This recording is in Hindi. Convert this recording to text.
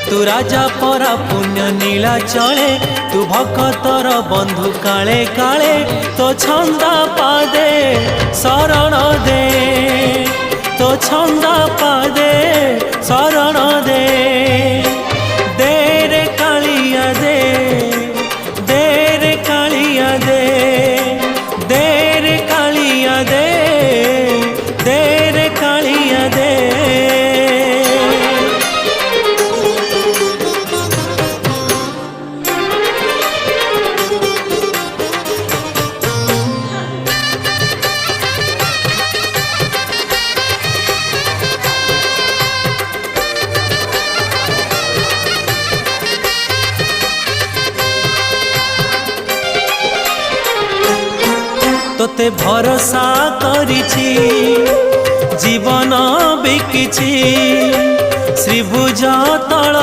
तू राजा परा पुण्य नीला चले तू भक्तर बंधु काले काले तो छंदा पादे शरण दे तो छंदा पादे शरण दे दे रे कालिया दे रे कालिया दे रे कालिया दे रे कालिया दे। तोते भरोसा करिछि जीवन बिकिछि श्रीभुज तल